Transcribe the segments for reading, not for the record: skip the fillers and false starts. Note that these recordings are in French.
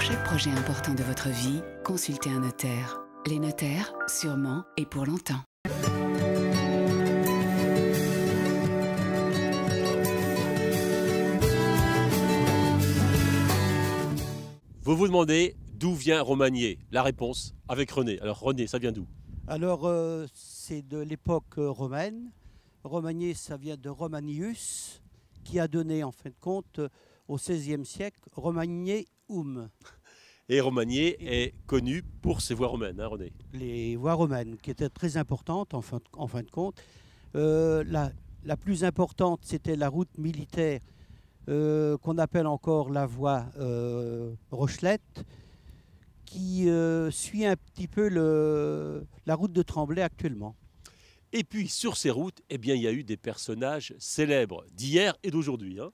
chaque projet important de votre vie, consultez un notaire. Les notaires, sûrement et pour longtemps. Vous vous demandez d'où vient Romagné? La réponse avec René. Alors René, ça vient d'où? Alors, c'est de l'époque romaine. Romagné, ça vient de Romanius, qui a donné, en fin de compte, au XVIe siècle, Romagnéum. Et Romagné est connu pour ses voies romaines, hein, René? Les voies romaines, qui étaient très importantes, en fin de compte. La plus importante, c'était la route militaire, qu'on appelle encore la voie Rochelette, qui suit un petit peu la route de Tremblay actuellement. Et puis sur ces routes, eh bien, il y a eu des personnages célèbres d'hier et d'aujourd'hui. Hein.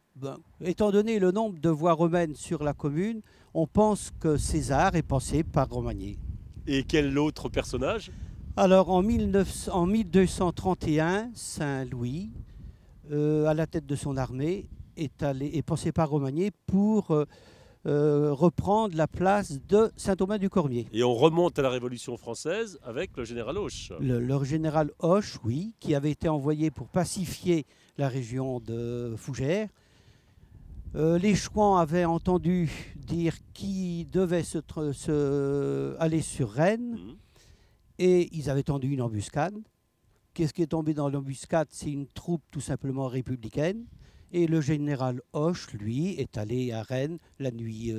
Étant donné le nombre de voies romaines sur la commune, on pense que César est passé par Romagné. Et quel autre personnage? Alors en 1231, Saint-Louis, à la tête de son armée, est passé par Romagné pour reprendre la place de Saint-Omer-du-Cormier. Et on remonte à la Révolution française avec le général Hoche. Le général Hoche, oui, qui avait été envoyé pour pacifier la région de Fougères. Les Chouans avaient entendu dire qu'ils devaient aller sur Rennes et ils avaient tendu une embuscade. Qu'est-ce qui est tombé dans l'embuscade? C'est une troupe tout simplement républicaine. Et le général Hoche, lui, est allé à Rennes la nuit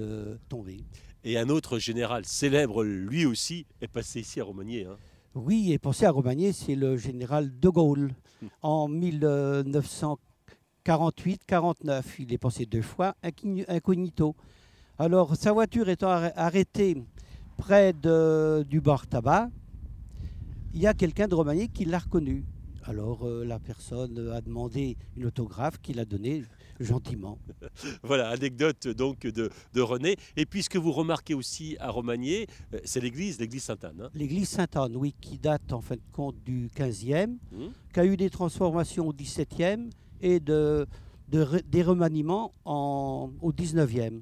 tombée. Et un autre général célèbre, lui aussi, est passé ici à Romagné. Hein. Oui, il est passé à Romagné, c'est le général de Gaulle. En 1948-49, il est passé 2 fois incognito. Alors, sa voiture étant arrêtée près du bar tabac, il y a quelqu'un de Romagné qui l'a reconnu. Alors la personne a demandé une autographe qu'il a donnée gentiment. Voilà, anecdote donc de René. Et puis ce que vous remarquez aussi à Romagné, c'est l'église Sainte-Anne. Hein. L'église Sainte-Anne, oui, qui date en fin de compte du 15e, qui a eu des transformations au 17e et des remaniements au 19e.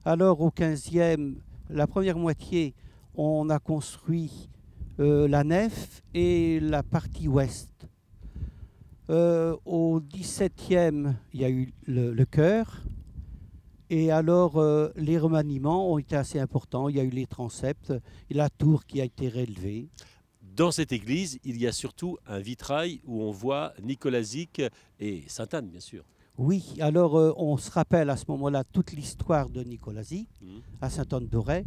Alors au 15e, la première moitié, on a construit la nef et la partie ouest. Au 17e, il y a eu le chœur. Et alors, les remaniements ont été assez importants. Il y a eu les transepts et la tour qui a été relevée. Dans cette église, il y a surtout un vitrail où on voit Nicolas Zic et Sainte-Anne, bien sûr. Oui, alors on se rappelle à ce moment-là toute l'histoire de Nicolas Zic à Sainte-Anne-d'Auray.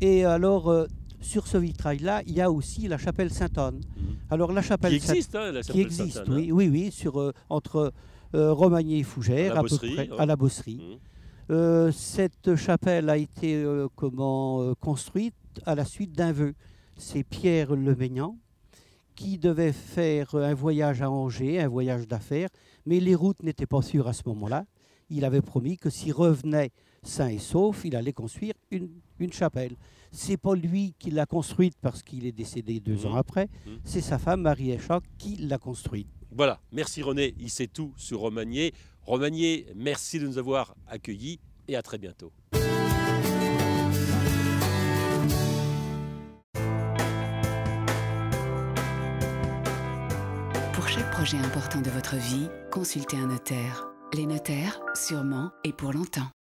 Et alors, sur ce vitrail-là, il y a aussi la chapelle Sainte-Anne. Alors la chapelle qui existe, hein, la chapelle qui existe, Sainte-Anne, oui, oui, oui, entre Romagné et Fougères, à peu près, à la Bosserie. Cette chapelle a été construite à la suite d'un vœu. C'est Pierre Le Maignan qui devait faire un voyage à Angers, un voyage d'affaires, mais les routes n'étaient pas sûres à ce moment-là. Il avait promis que s'il revenait sain et sauf, il allait construire une chapelle. C'est pas lui qui l'a construite parce qu'il est décédé 2 ans après, c'est sa femme Marie Échac qui l'a construite. Voilà, merci René, il sait tout sur Romagné. Romagné, merci de nous avoir accueillis et à très bientôt. Pour chaque projet important de votre vie, consultez un notaire. Les notaires, sûrement et pour longtemps.